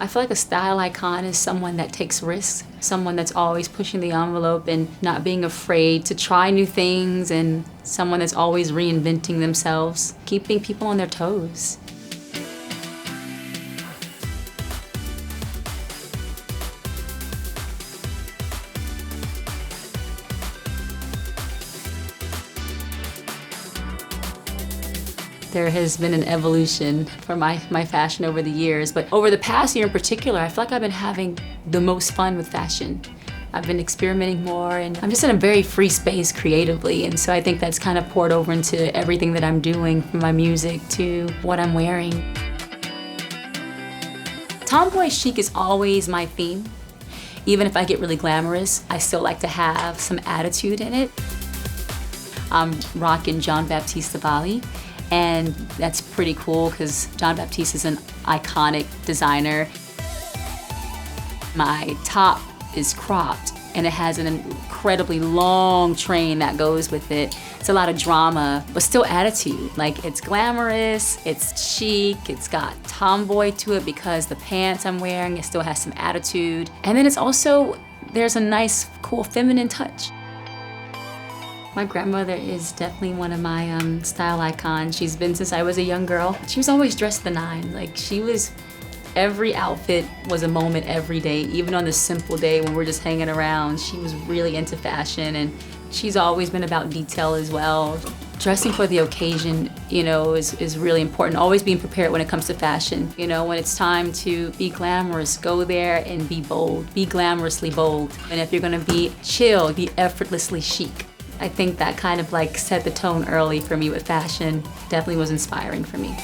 I feel like a style icon is someone that takes risks, someone that's always pushing the envelope and not being afraid to try new things, and someone that's always reinventing themselves, keeping people on their toes. There has been an evolution for my fashion over the years, but over the past year in particular, I feel like I've been having the most fun with fashion. I've been experimenting more, and I'm just in a very free space creatively, and so I think that's kind of poured over into everything that I'm doing, from my music to what I'm wearing. Tomboy chic is always my theme. Even if I get really glamorous, I still like to have some attitude in it. I'm rocking John Baptiste Bali. And that's pretty cool because John Baptiste is an iconic designer. My top is cropped and it has an incredibly long train that goes with it. It's a lot of drama, but still attitude. Like, it's glamorous, it's chic, it's got tomboy to it because the pants I'm wearing, it still has some attitude. And then it's also, there's a nice, cool feminine touch. My grandmother is definitely one of my style icons. She's been since I was a young girl. She was always dressed to the nines. Like, every outfit was a moment every day. Even on the simple day when we're just hanging around, she was really into fashion, and she's always been about detail as well. Dressing for the occasion, you know, is really important. Always being prepared when it comes to fashion. You know, when it's time to be glamorous, go there and be bold. Be glamorously bold. And if you're gonna be chill, be effortlessly chic. I think that kind of like set the tone early for me with fashion. Definitely was inspiring for me.